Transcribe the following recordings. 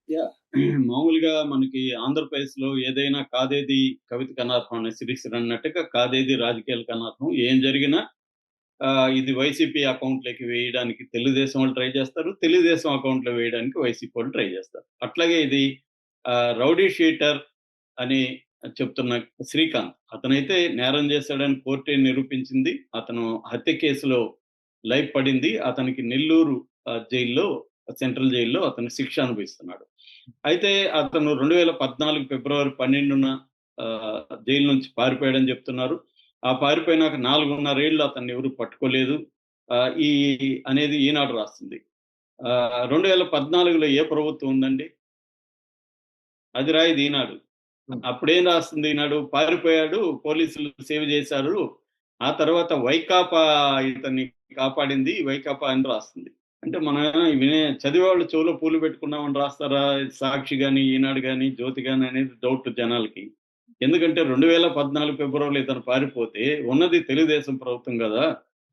Yeah! మామూలుగా మనకి ఆంధ్రప్రదేశ్‌లో ఏదైనా కాదేది కవితకు అనర్హం అనే సిరీస్‌లు అన్నట్టుగా కాదేది రాజకీయాలకు అనర్హం. ఏం జరిగినా ఇది వైసీపీ అకౌంట్‌లోకి వేయడానికి తెలుగుదేశం వాళ్ళు ట్రై చేస్తారు. తెలుగుదేశం అకౌంట్‌లో వేయడానికి వైసీపీ వాళ్ళు ట్రై చేస్తారు. అట్లాగే ఇది రౌడీ షీటర్ అని చెప్తున్న శ్రీకాంత్. అతనైతే నేరం చేశాడని కోర్టే నిరూపించింది. అతను హత్య కేసులో లైఫ్ పడింది. అతనికి నెల్లూరు జైల్‌లో సెంట్రల్ జైల్‌లో అతను శిక్ష అనుభవిస్తున్నాడు. అయితే అతను 2014 ఫిబ్రవరి 12న జైలు నుంచి పారిపోయాడని చెప్తున్నారు. ఆ పారిపోయినాక 4.5 ఏళ్ళు అతన్నెవరు పట్టుకోలేదు. ఈ అనేది ఈనాడు రాస్తుంది. 2014లో ఏ ప్రభుత్వం ఉందండి? అది రాయదు ఈనాడు. హ్మ్. అప్పుడేం రాస్తుంది ఈనాడు? పారిపోయాడు, పోలీసులు సేవ్ చేశారు. ఆ తర్వాత వైకాపా ఇతన్ని కాపాడింది. వైకాపా అని రాస్తుంది. అంటే మనం చదివేవాళ్ళు చెవిలో పూలు పెట్టుకున్నామని రాస్తారా? సాక్షి గాని, ఈనాడు గాని, జ్యోతి గాని అనేది డౌట్ జనాలకి. ఎందుకంటే 2014 ఫిబ్రవరిలో ఇతను పారిపోతే ఉన్నది తెలుగుదేశం ప్రభుత్వం గదా!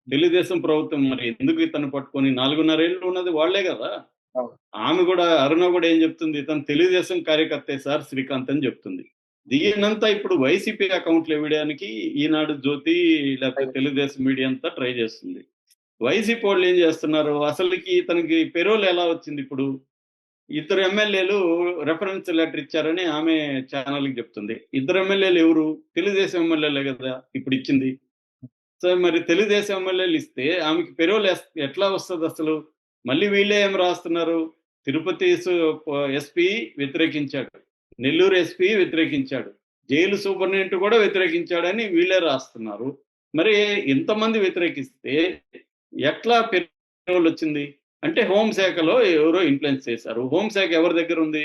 తెలుగుదేశం ప్రభుత్వం మరి ఎందుకు ఇతన్ని పట్టుకొని 4.5 ఏళ్ళు ఉన్నది వాళ్ళే గదా! అవును. ఆమె గూడా అరుణ గూడా ఏం జెప్తుంది? ఇతను తెలుగుదేశం కార్యకర్తే సార్ శ్రీకాంత్ అని జెప్తుంది. దీన్నంతా ఇప్పుడు వైసీపీ అకౌంట్‌లో వేయడానికి ఈనాడు, జ్యోతి లేకపోతే అయ్యో! తెలుగుదేశం మీడియా అంతా ట్రై జేస్తుంది. వైసీపీ వాళ్ళేం జేస్తున్నారు? అసలకి ఇతనికి పెరోల్ ఎలా వచ్చిందిప్పుడు? ఇద్దరు ఎమ్మెల్యేలు రిఫరెన్స్ లెటర్ ఇచ్చారని ఆమె ఛానెల్‌కి జెప్తుంది. ఇద్దరు ఎమ్మెల్యేలు ఎవరు? తెలుగుదేశం ఎమ్మెల్యేలే గదా! ఇప్పుడిచ్చింది. సో, మరి తెలుగుదేశం ఎమ్మెల్యేలిస్తే ఆమెకి పెరోల్ ఎట్లా వస్తదసలు? మళ్ళీ వీళ్ళే ఏం రాస్తున్నారు? తిరుపతి ఎస్పీ వ్యతిరేకించాడు. నెల్లూరు ఎస్పీ వ్యతిరేకించాడు. జైలు సూపరింటెండెంట్ కూడా వ్యతిరేకించాడని వీళ్ళే రాస్తున్నారు. మరి ఇంతమంది వ్యతిరేకిస్తే ఎట్లా పెరోలొచ్చింది? అంటే హోంశాఖలో ఎవరో ఇన్‌ఫ్లుయెన్స్ చేశారు. హోంశాఖ ఎవరి దగ్గరుంది?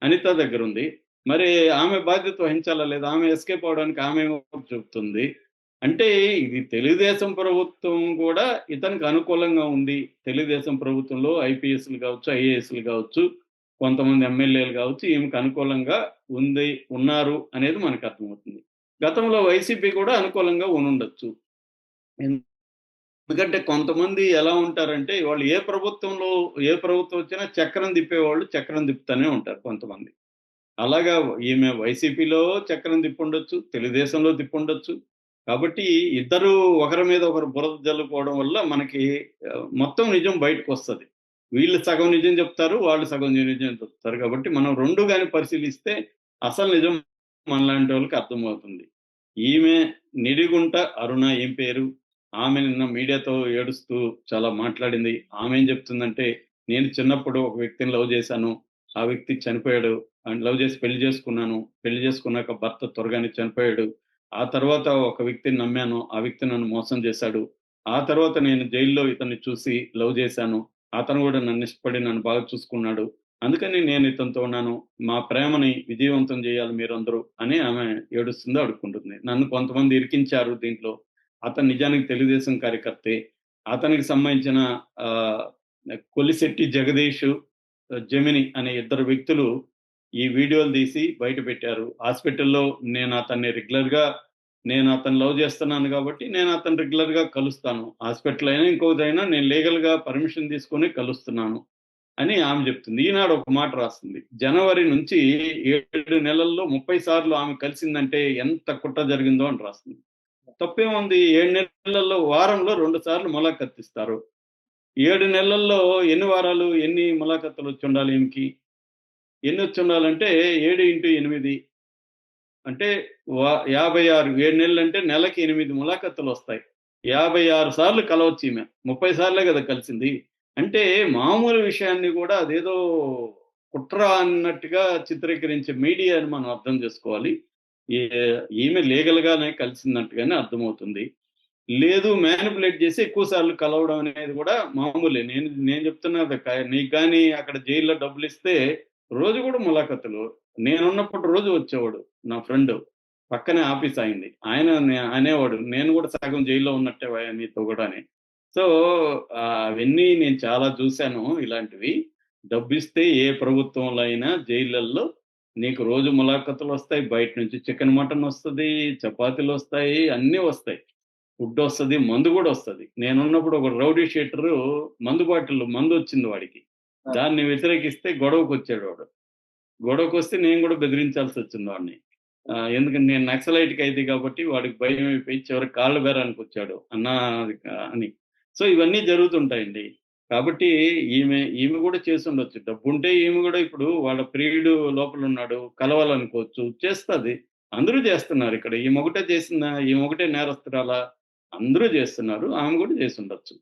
అనిత దగ్గరుంది. మరి ఆమె బాధ్యత వహించాలా లేదా? ఆమె ఎస్కేప్ అవ్వడానికి ఆమేమో చెప్తుంది. అంటే ఇది తెలుగుదేశం ప్రభుత్వం కూడా ఇతనికి అనుకూలంగా ఉంది. తెలుగుదేశం ప్రభుత్వంలో ఐపీఎస్‌లు గావచ్చు, ఐఏఎస్‌లు గావచ్చు, కొంతమంది ఎమ్మెల్యేలు గావచ్చు, ఈమెకు అనుకూలంగా ఉన్నారు అనేది మనకర్థమవుతుంది. గతంలో వైసీపీ కూడా అనుకూలంగా ఉనుండొచ్చు. ఎందుకంటే కొంతమంది ఎలా ఉంటారంటే వాళ్ళు ఏ ప్రభుత్వం వచ్చినా చక్రం తిప్పేవాళ్ళు చక్రం తిప్పుతూనే ఉంటారు కొంతమంది. అలాగా ఈమె వైసీపీలో చక్రం తిప్పుండొచ్చు. తెలుగుదేశంలో తిప్పుండొచ్చు. కాబట్టి ఇద్దరు ఒకరి మీద ఒకరు బురద జల్లుకోవడం వల్ల మనకి మొత్తం నిజం బయటకొస్తది. వీళ్ళు సగం నిజం చెప్తారు. వాళ్ళు సగం నిజం చెప్తారు. కాబట్టి మనం 2 గాని పరిశీలిస్తే అసలు నిజం మనలాంటోళ్ళకి అర్థమవుతుంది. ఈమె నిడిగుంట అరుణ ఏం పేరు? ఆమె నిన్న మీడియాతో ఏడుస్తూ చాలా మాట్లాడింది. ఆమె ఏం చెప్తుందంటే, "నేను చిన్నప్పుడు ఒక వ్యక్తిని లవ్ చేశాను. ఆ వ్యక్తి చనిపోయాడు. లవ్ చేసి పెళ్లి చేసుకున్నాను. పెళ్లి చేసుకున్నాక భర్త త్వరగానే చనిపోయాడు. ఆ తర్వాత ఒక వ్యక్తిని నమ్మాను. ఆ వ్యక్తి నన్ను మోసం చేశాడు. ఆ తర్వాత నేను జైల్‌లో ఇతన్ని చూసి లవ్ చేశాను. అతను కూడా నన్ను ఇష్టపడి నన్ను బాగా చూసుకున్నాడు. అందుకని నేను ఇతనితో ఉన్నాను. మా ప్రేమని విజయవంతం చేయాలి మీరందరూ" అని ఆమె ఏడుస్తుంది, అడుక్కుంటుంది. నన్ను కొంతమంది ఇరికించారు దీంట్లో. అతను నిజానికి తెలుగుదేశం కార్యకర్తే. అతనికి సంబంధించిన ఆహ్, కొల్లిశెట్టి జగదీషు, జెమిని అనే ఇద్దరు వ్యక్తులు ఈ వీడియోలు తీసి బయట పెట్టారు. హాస్పిటల్‌లో నేను అతన్ని లవ్ చేస్తున్నాను కాబట్టి, నేను అతన్ని రెగ్యులర్‌గా కలుస్తాను. హాస్పిటల్ అయినా, ఇంకోదైనా నేను లీగల్‌గా పర్మిషన్ తీసుకొని కలుస్తున్నాను అని ఆమె చెప్తుంది. ఈనాడు ఒక మాట రాస్తుంది. జనవరి నుంచి 7 నెలల్లో 30 సార్లు ఆమె కలిసిందంటే ఎంత కుట్ర జరిగిందో అని రాస్తుంది. తప్పేముంది? 7 నెలల్లో వారంలో 2 సార్లు ములాఖతిస్తారు. 7 నెలల్లో ఎన్ని వారాలు, ఎన్ని ములాఖతులొచ్చుండాలి ఈమెకి? ఎన్నొచ్చుండాలంటే 7/8 అంటే 56 7 నెలలంటే నెలకి 8 ములాఖతులొస్తాయి. 56 సార్లు కలవచ్చీమె. 30 సార్లే గదా కలిసింది. అంటే మామూలు విషయాన్ని గూడా అదేదో కుట్ర అన్నట్టుగా చిత్రీకరించే మీడియా అని మనం అర్థం జేసుకోవాలి. ఏ ఈమె లీగల్‌గానే కలిసిందన్నట్టుగానే అర్థమవుతుంది. లేదు మ్యానిపులేట్ జేసి ఎక్కువ సార్లు కలవడం అనేది గూడా మామూలే. నేను నేను చెప్తున్నది నీకు గాని అక్కడ జైల్‌లో డబ్బులిస్తే రోజు గూడా ములాఖతులు. నేనున్నప్పుడు రోజు వచ్చేవాడు నా ఫ్రెండు. పక్కనే ఆఫీస్ ఆయనది. ఆయన అనేవాడు, "నేను గూడా సగం జైల్‌లో ఉన్నట్టే నీతో గూడా" అని. సో, అవన్నీ నేను చాలా చూసాను ఇలాంటివి. డబ్బిస్తే ఏ ప్రభుత్వంలో అయినా జైళ్ళల్లో నీకు రోజు ములాఖతులొస్తాయి. బయట నుంచి చికెన్, మటనొస్తది, చపాతీలొస్తాయి, అన్నీ వస్తాయి. ఫుడ్డొస్తది, మందు గూడా ఒస్తది. నేనున్నప్పుడు ఒక రౌడీ షీటరు మందు బాటిల్‌లో మందొచ్చింది వాడికి. ఆ! దాన్ని వ్యతిరేకిస్తే గొడవకొచ్చాడు వాడు. గొడవకొస్తే నేను గూడా బెదిరించాల్సొచ్చింది వాడిని. ఎందుకంటే నేను నక్సలైట్ ఖైదీ కాబట్టి వాడికి భయమైపోయి చివరికి కాళ్ళ బేరానికొచ్చాడు. అన్నా అది అని. సో, ఇవన్నీ జరుగుతుంటాయండి. కాబట్టి ఈమె గూడా చేసుండొచ్చు. డబ్బుంటే ఈమె గూడా ఇప్పుడు వాళ్ళ ప్రియుడు లోపలున్నాడు. కలవాలనుకోవచ్చు. చేస్తది. అందరూ జేస్తున్నారిక్కడ. ఈమొకటే చేసిందా? ఈమొకటే నేరస్తురాలా? అందరూ జేస్తున్నారు. ఆమె గూడా చేసుండొచ్చు.